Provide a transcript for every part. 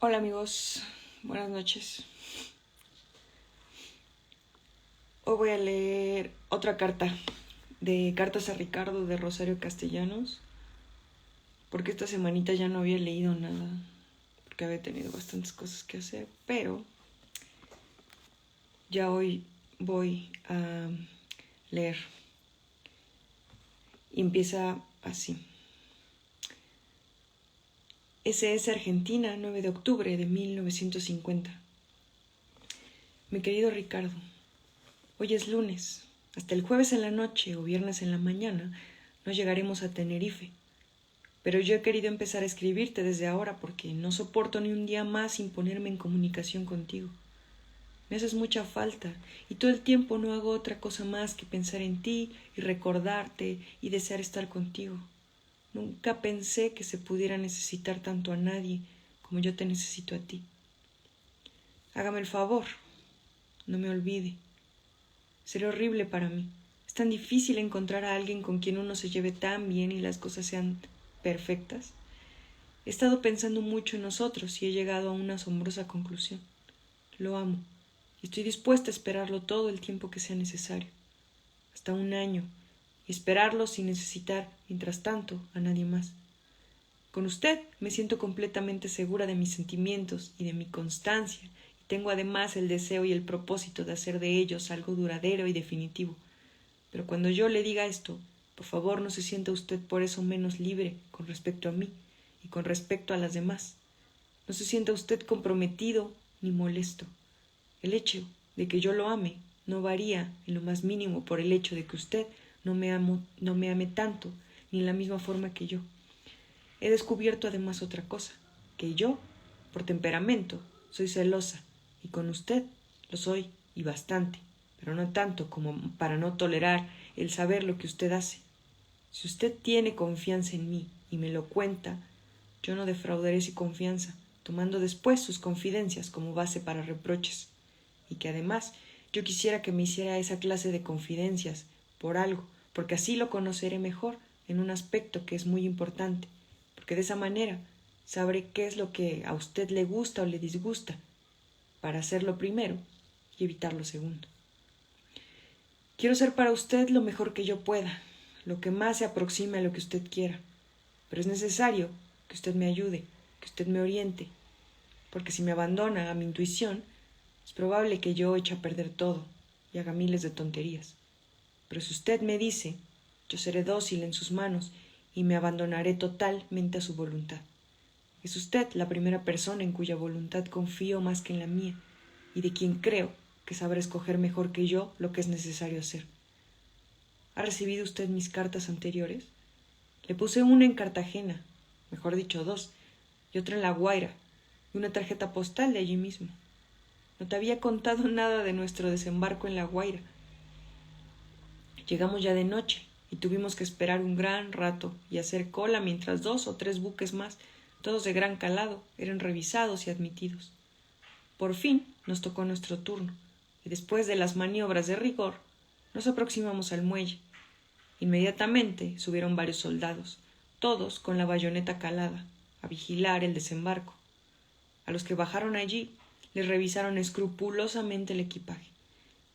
Hola amigos, buenas noches. Hoy voy a leer otra carta de Cartas a Ricardo de Rosario Castellanos, porque esta semanita ya no había leído nada, porque había tenido bastantes cosas que hacer, pero ya hoy voy a leer. Y empieza así. SS Argentina, 9 de octubre de 1950. Mi querido Ricardo, hoy es lunes. Hasta el jueves en la noche o viernes en la mañana no llegaremos a Tenerife. Pero yo he querido empezar a escribirte desde ahora porque no soporto ni un día más sin ponerme en comunicación contigo. Me haces mucha falta y todo el tiempo no hago otra cosa más que pensar en ti y recordarte y desear estar contigo. Nunca pensé que se pudiera necesitar tanto a nadie como yo te necesito a ti. Hágame el favor, no me olvide. Sería horrible para mí. Es tan difícil encontrar a alguien con quien uno se lleve tan bien y las cosas sean perfectas. He estado pensando mucho en nosotros y he llegado a una asombrosa conclusión. Lo amo y estoy dispuesta a esperarlo todo el tiempo que sea necesario. Hasta un año, y esperarlo sin necesitar, mientras tanto, a nadie más. Con usted me siento completamente segura de mis sentimientos y de mi constancia, y tengo además el deseo y el propósito de hacer de ellos algo duradero y definitivo. Pero cuando yo le diga esto, por favor no se sienta usted por eso menos libre con respecto a mí y con respecto a las demás. No se sienta usted comprometido ni molesto. El hecho de que yo lo ame no varía en lo más mínimo por el hecho de que usted no me ame tanto ni en la misma forma que yo. He descubierto además otra cosa, que yo, por temperamento, soy celosa, y con usted lo soy y bastante, pero no tanto como para no tolerar el saber lo que usted hace. Si usted tiene confianza en mí y me lo cuenta, yo no defraudaré su confianza, tomando después sus confidencias como base para reproches. Y que además yo quisiera que me hiciera esa clase de confidencias por algo, porque así lo conoceré mejor en un aspecto que es muy importante, porque de esa manera sabré qué es lo que a usted le gusta o le disgusta, para hacerlo primero y evitar lo segundo. Quiero ser para usted lo mejor que yo pueda, lo que más se aproxime a lo que usted quiera, pero es necesario que usted me ayude, que usted me oriente, porque si me abandona a mi intuición, es probable que yo eche a perder todo y haga miles de tonterías. Pero si usted me dice, yo seré dócil en sus manos y me abandonaré totalmente a su voluntad. Es usted la primera persona en cuya voluntad confío más que en la mía y de quien creo que sabrá escoger mejor que yo lo que es necesario hacer. ¿Ha recibido usted mis cartas anteriores? Le puse una en Cartagena, mejor dicho 2, y otra en La Guaira, y una tarjeta postal de allí mismo. No te había contado nada de nuestro desembarco en La Guaira. Llegamos ya de noche y tuvimos que esperar un gran rato y hacer cola mientras 2 o 3 buques más, todos de gran calado, eran revisados y admitidos. Por fin nos tocó nuestro turno y después de las maniobras de rigor nos aproximamos al muelle. Inmediatamente subieron varios soldados, todos con la bayoneta calada, a vigilar el desembarco. A los que bajaron allí les revisaron escrupulosamente el equipaje.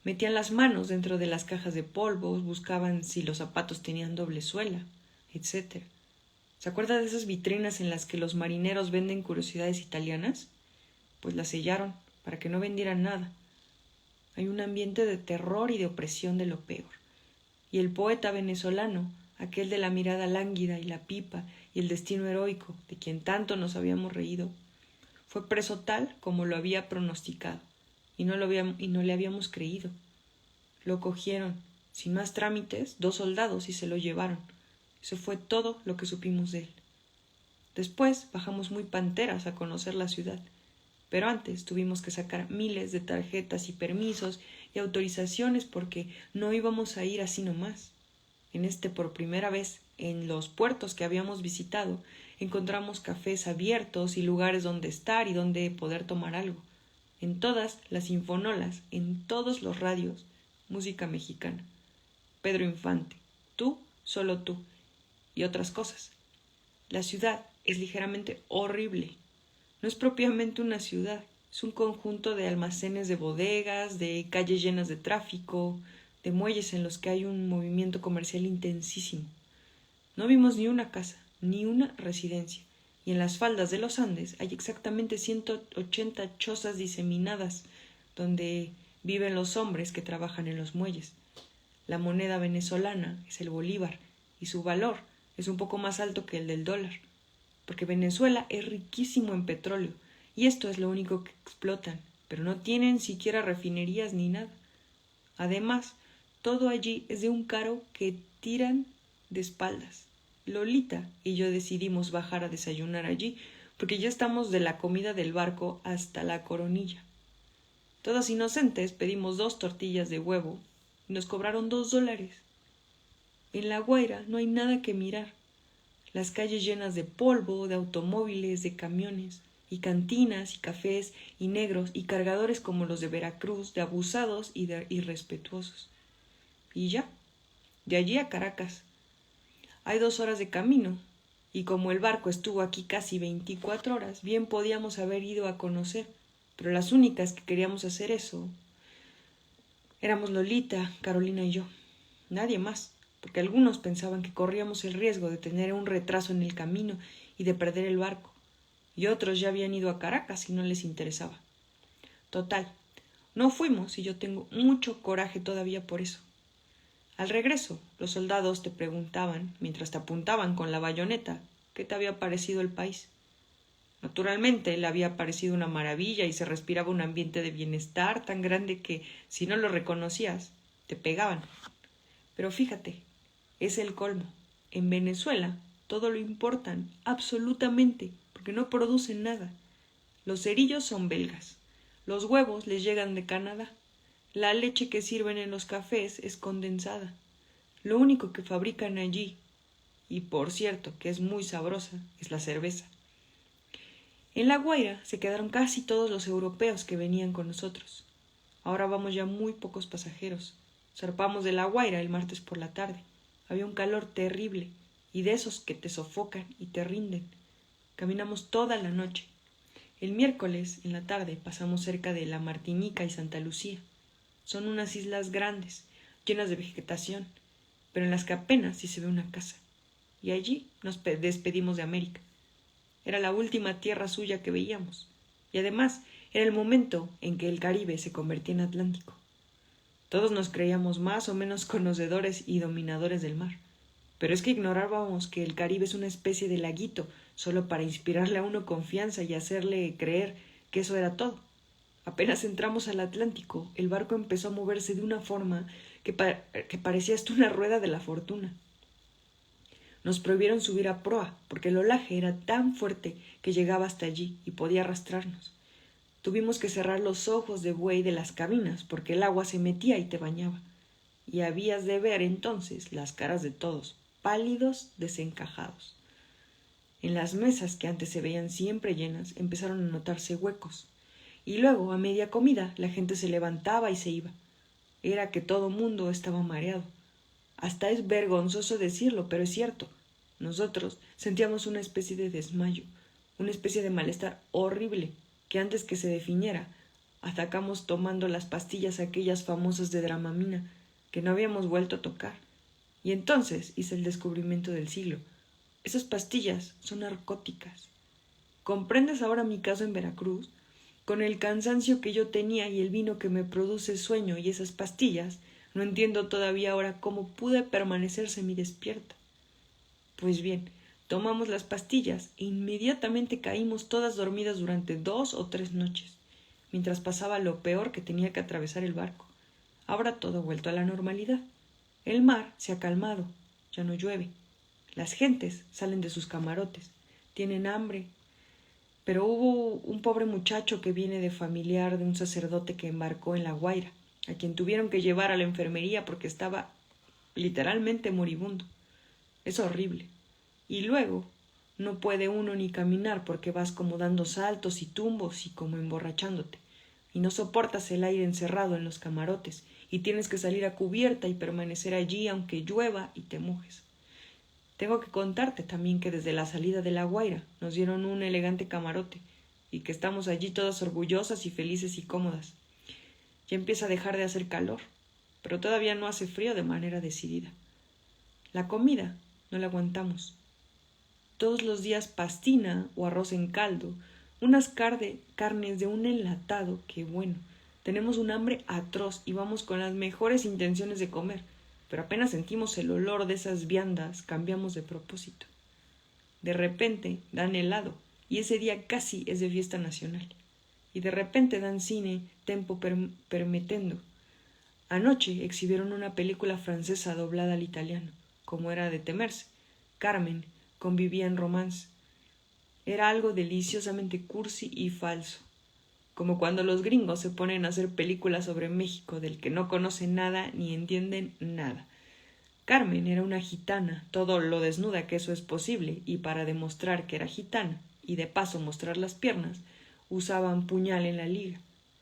Metían las manos dentro de las cajas de polvos, buscaban si los zapatos tenían doble suela, etc. ¿Se acuerda de esas vitrinas en las que los marineros venden curiosidades italianas? Pues las sellaron para que no vendieran nada. Hay un ambiente de terror y de opresión de lo peor. Y el poeta venezolano, aquel de la mirada lánguida y la pipa y el destino heroico de quien tanto nos habíamos reído, fue preso tal como lo había pronosticado, y no le habíamos creído. Lo cogieron, sin más trámites, 2 soldados y se lo llevaron. Eso fue todo lo que supimos de él. Después bajamos muy panteras a conocer la ciudad, pero antes tuvimos que sacar miles de tarjetas y permisos y autorizaciones porque no íbamos a ir así nomás. Por primera vez, en los puertos que habíamos visitado, encontramos cafés abiertos y lugares donde estar y donde poder tomar algo. En todas las infonolas, en todos los radios, música mexicana. Pedro Infante, tú, solo tú, y otras cosas. La ciudad es ligeramente horrible. No es propiamente una ciudad, es un conjunto de almacenes de bodegas, de calles llenas de tráfico, de muelles en los que hay un movimiento comercial intensísimo. No vimos ni una casa, ni una residencia, y en las faldas de los Andes hay exactamente 180 chozas diseminadas donde viven los hombres que trabajan en los muelles. La moneda venezolana es el bolívar, y su valor es un poco más alto que el del dólar, porque Venezuela es riquísimo en petróleo, y esto es lo único que explotan, pero no tienen siquiera refinerías ni nada. Además, todo allí es de un caro que tiran de espaldas. Lolita y yo decidimos bajar a desayunar allí, porque ya estamos de la comida del barco hasta la coronilla. Todos inocentes pedimos 2 tortillas de huevo y nos cobraron $2. En La Guaira no hay nada que mirar. Las calles llenas de polvo, de automóviles, de camiones, y cantinas, y cafés, y negros, y cargadores como los de Veracruz, de abusados y de irrespetuosos. Y ya, de allí a Caracas. Hay 2 horas de camino, y como el barco estuvo aquí casi 24 horas, bien podíamos haber ido a conocer, pero las únicas que queríamos hacer eso éramos Lolita, Carolina y yo. Nadie más, porque algunos pensaban que corríamos el riesgo de tener un retraso en el camino y de perder el barco, y otros ya habían ido a Caracas y no les interesaba. Total, no fuimos y yo tengo mucho coraje todavía por eso. Al regreso, los soldados te preguntaban, mientras te apuntaban con la bayoneta, qué te había parecido el país. Naturalmente, le había parecido una maravilla y se respiraba un ambiente de bienestar tan grande que, si no lo reconocías, te pegaban. Pero fíjate, es el colmo. En Venezuela todo lo importan, absolutamente, porque no producen nada. Los cerillos son belgas, los huevos les llegan de Canadá, la leche que sirven en los cafés es condensada. Lo único que fabrican allí, y por cierto que es muy sabrosa, es la cerveza. En La Guaira se quedaron casi todos los europeos que venían con nosotros. Ahora vamos ya muy pocos pasajeros. Zarpamos de La Guaira el martes por la tarde. Había un calor terrible, y de esos que te sofocan y te rinden. Caminamos toda la noche. El miércoles, en la tarde, pasamos cerca de La Martinica y Santa Lucía. Son unas islas grandes, llenas de vegetación, pero en las que apenas si se ve una casa. Y allí nos despedimos de América. Era la última tierra suya que veíamos, y además era el momento en que el Caribe se convertía en Atlántico. Todos nos creíamos más o menos conocedores y dominadores del mar, pero es que ignorábamos que el Caribe es una especie de laguito solo para inspirarle a uno confianza y hacerle creer que eso era todo. Apenas entramos al Atlántico, el barco empezó a moverse de una forma que parecía hasta una rueda de la fortuna. Nos prohibieron subir a proa, porque el olaje era tan fuerte que llegaba hasta allí y podía arrastrarnos. Tuvimos que cerrar los ojos de buey de las cabinas, porque el agua se metía y te bañaba. Y habías de ver entonces las caras de todos, pálidos, desencajados. En las mesas que antes se veían siempre llenas, empezaron a notarse huecos. Y luego, a media comida, la gente se levantaba y se iba. Era que todo mundo estaba mareado. Hasta es vergonzoso decirlo, pero es cierto. Nosotros sentíamos una especie de desmayo, una especie de malestar horrible, que antes que se definiera, atacamos tomando las pastillas aquellas famosas de Dramamina, que no habíamos vuelto a tocar. Y entonces hice el descubrimiento del siglo. Esas pastillas son narcóticas. ¿Comprendes ahora mi caso en Veracruz? Con el cansancio que yo tenía y el vino que me produce sueño y esas pastillas, no entiendo todavía ahora cómo pude permanecer semidespierta. Pues bien, tomamos las pastillas e inmediatamente caímos todas dormidas durante 2 o 3 noches, mientras pasaba lo peor que tenía que atravesar el barco. Ahora todo ha vuelto a la normalidad. El mar se ha calmado, ya no llueve. Las gentes salen de sus camarotes, tienen hambre. Pero hubo un pobre muchacho que viene de familiar de un sacerdote que embarcó en La Guaira, a quien tuvieron que llevar a la enfermería porque estaba literalmente moribundo. Es horrible. Y luego no puede uno ni caminar porque vas como dando saltos y tumbos y como emborrachándote. Y no soportas el aire encerrado en los camarotes y tienes que salir a cubierta y permanecer allí aunque llueva y te mojes. Tengo que contarte también que desde la salida de La Guaira nos dieron un elegante camarote, y que estamos allí todas orgullosas y felices y cómodas. Ya empieza a dejar de hacer calor, pero todavía no hace frío de manera decidida. La comida no la aguantamos. Todos los días pastina o arroz en caldo, unas carnes de un enlatado que, bueno, tenemos un hambre atroz y vamos con las mejores intenciones de comer, pero apenas sentimos el olor de esas viandas, cambiamos de propósito. De repente dan helado, y ese día casi es de fiesta nacional. Y de repente dan cine tempo permettendo. Anoche exhibieron una película francesa doblada al italiano, como era de temerse. Carmen convivía en romance. Era algo deliciosamente cursi y falso, como cuando los gringos se ponen a hacer películas sobre México del que no conocen nada ni entienden nada. Carmen era una gitana, todo lo desnuda que eso es posible, y para demostrar que era gitana, y de paso mostrar las piernas, usaba un puñal en la liga,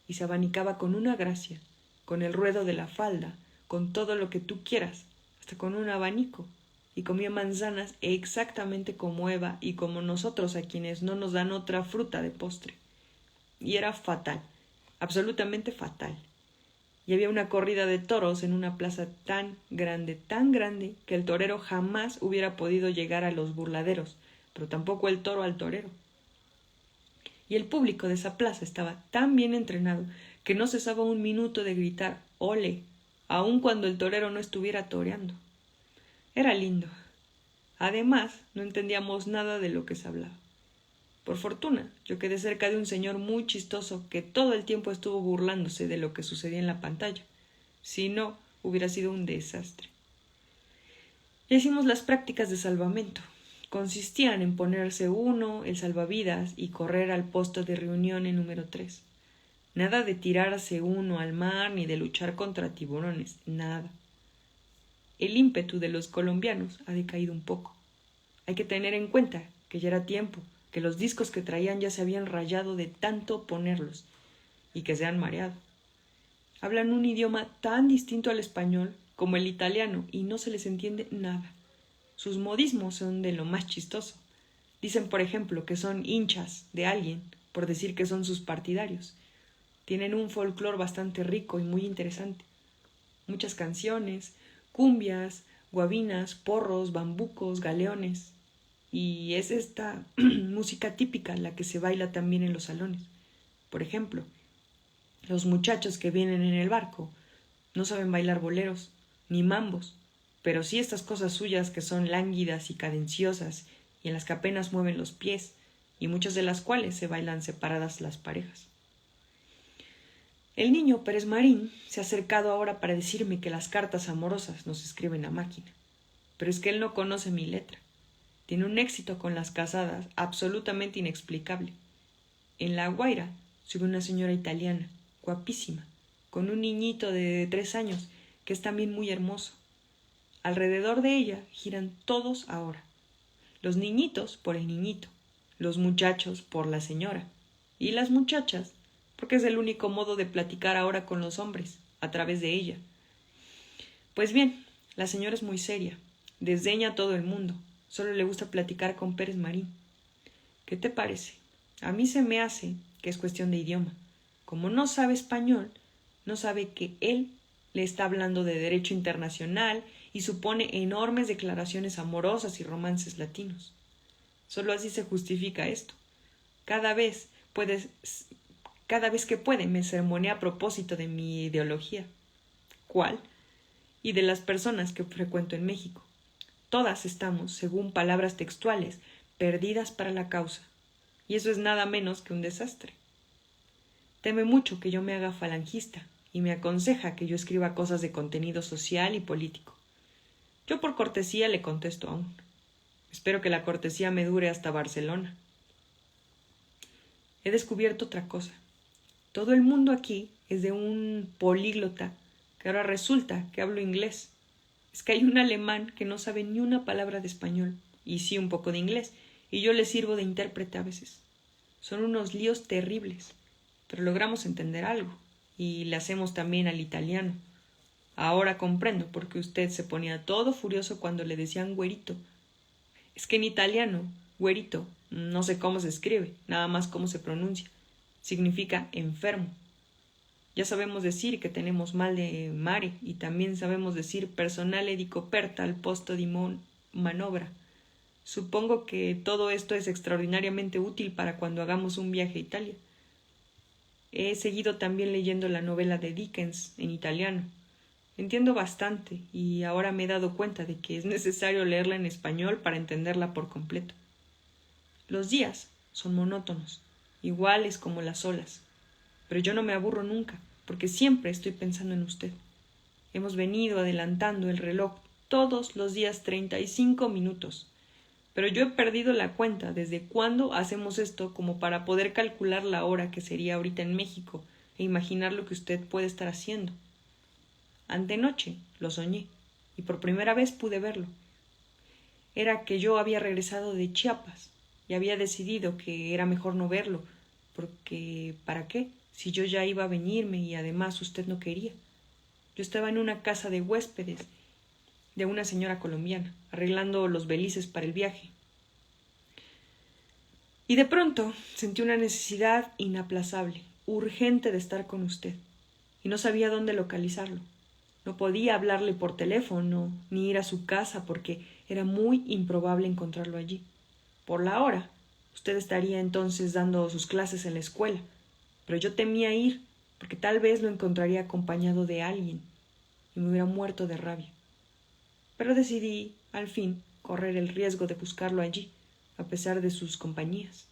y se abanicaba con una gracia, con el ruedo de la falda, con todo lo que tú quieras, hasta con un abanico, y comía manzanas exactamente como Eva y como nosotros a quienes no nos dan otra fruta de postre. Y era fatal, absolutamente fatal. Y había una corrida de toros en una plaza tan grande, que el torero jamás hubiera podido llegar a los burladeros, pero tampoco el toro al torero. Y el público de esa plaza estaba tan bien entrenado que no cesaba un minuto de gritar «ole», aun cuando el torero no estuviera toreando. Era lindo. Además, no entendíamos nada de lo que se hablaba. Por fortuna, yo quedé cerca de un señor muy chistoso que todo el tiempo estuvo burlándose de lo que sucedía en la pantalla. Si no, hubiera sido un desastre. Ya hicimos las prácticas de salvamento. Consistían en ponerse uno el salvavidas y correr al posto de reunión en número 3. Nada de tirarse uno al mar ni de luchar contra tiburones, nada. El ímpetu de los colombianos ha decaído un poco. Hay que tener en cuenta que ya era tiempo, que los discos que traían ya se habían rayado de tanto ponerlos y que se han mareado. Hablan un idioma tan distinto al español como el italiano y no se les entiende nada. Sus modismos son de lo más chistoso. Dicen, por ejemplo, que son hinchas de alguien por decir que son sus partidarios. Tienen un folclore bastante rico y muy interesante. Muchas canciones, cumbias, guabinas, porros, bambucos, galeones. Y es esta música típica la que se baila también en los salones. Por ejemplo, los muchachos que vienen en el barco no saben bailar boleros ni mambos, pero sí estas cosas suyas que son lánguidas y cadenciosas y en las que apenas mueven los pies y muchas de las cuales se bailan separadas las parejas. El niño Pérez Marín se ha acercado ahora para decirme que las cartas amorosas no se escriben a máquina, pero es que él no conoce mi letra. Tiene un éxito con las casadas absolutamente inexplicable. En La Guaira sube una señora italiana, guapísima, con un niñito de 3 años, que es también muy hermoso. Alrededor de ella giran todos ahora. Los niñitos por el niñito, los muchachos por la señora, y las muchachas, porque es el único modo de platicar ahora con los hombres, a través de ella. Pues bien, la señora es muy seria, desdeña a todo el mundo. Solo le gusta platicar con Pérez Marín. ¿Qué te parece? A mí se me hace que es cuestión de idioma. Como no sabe español, no sabe que él le está hablando de derecho internacional y supone enormes declaraciones amorosas y romances latinos. Solo así se justifica esto. Cada vez que puede me sermonea a propósito de mi ideología. ¿Cuál? Y de las personas que frecuento en México. Todas estamos, según palabras textuales, perdidas para la causa, y eso es nada menos que un desastre. Teme mucho que yo me haga falangista, y me aconseja que yo escriba cosas de contenido social y político. Yo por cortesía le contesto aún. Espero que la cortesía me dure hasta Barcelona. He descubierto otra cosa. Todo el mundo aquí es de un políglota, que ahora resulta que hablo inglés. Es que hay un alemán que no sabe ni una palabra de español, y sí un poco de inglés, y yo le sirvo de intérprete a veces. Son unos líos terribles, pero logramos entender algo, y le hacemos también al italiano. Ahora comprendo por qué usted se ponía todo furioso cuando le decían güerito. Es que en italiano, güerito, No sé cómo se escribe, nada más cómo se pronuncia. Significa enfermo. Ya sabemos decir que tenemos mal de mare y también sabemos decir personale di coperta al posto di manovra. Supongo que todo esto es extraordinariamente útil para cuando hagamos un viaje a Italia. He seguido también leyendo la novela de Dickens en italiano. Entiendo bastante y ahora me he dado cuenta de que es necesario leerla en español para entenderla por completo. Los días son monótonos, iguales como las olas, pero yo no me aburro nunca, porque siempre estoy pensando en usted. Hemos venido adelantando el reloj todos los días 35 minutos, pero yo he perdido la cuenta desde cuándo hacemos esto como para poder calcular la hora que sería ahorita en México e imaginar lo que usted puede estar haciendo. Antenoche lo soñé, y por primera vez pude verlo. Era que yo había regresado de Chiapas y había decidido que era mejor no verlo, porque ¿para qué? Si yo ya iba a venirme y además usted no quería. Yo estaba en una casa de huéspedes de una señora colombiana, arreglando los belices para el viaje. Y de pronto sentí una necesidad inaplazable, urgente de estar con usted, y no sabía dónde localizarlo. No podía hablarle por teléfono, ni ir a su casa, porque era muy improbable encontrarlo allí. Por la hora, usted estaría entonces dando sus clases en la escuela, pero yo temía ir, porque tal vez lo encontraría acompañado de alguien, y me hubiera muerto de rabia. Pero decidí, al fin, correr el riesgo de buscarlo allí, a pesar de sus compañías.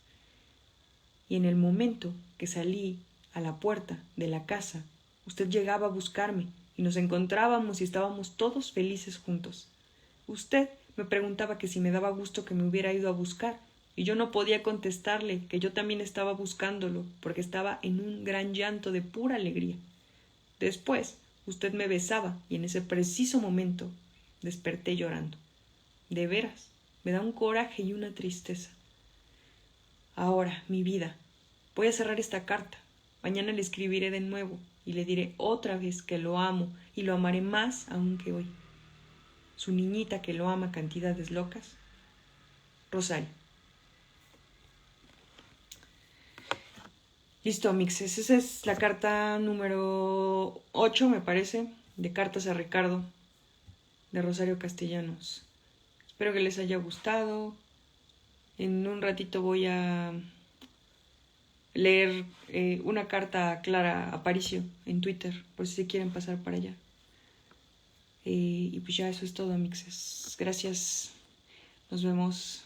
Y en el momento que salí a la puerta de la casa, usted llegaba a buscarme, y nos encontrábamos y estábamos todos felices juntos. Usted me preguntaba que si me daba gusto que me hubiera ido a buscar, y yo no podía contestarle que yo también estaba buscándolo, porque estaba en un gran llanto de pura alegría. Después, usted me besaba, y en ese preciso momento desperté llorando. De veras, me da un coraje y una tristeza. Ahora, mi vida, voy a cerrar esta carta. Mañana le escribiré de nuevo y le diré otra vez que lo amo y lo amaré más aún que hoy. Su niñita que lo ama cantidades locas, Rosario. Listo, mixes. Esa es la carta número 8, me parece, de Cartas a Ricardo, de Rosario Castellanos. Espero que les haya gustado. En un ratito voy a leer una carta a Clara Aparicio en Twitter, por si se quieren pasar para allá. Y pues ya eso es todo, mixes. Gracias. Nos vemos.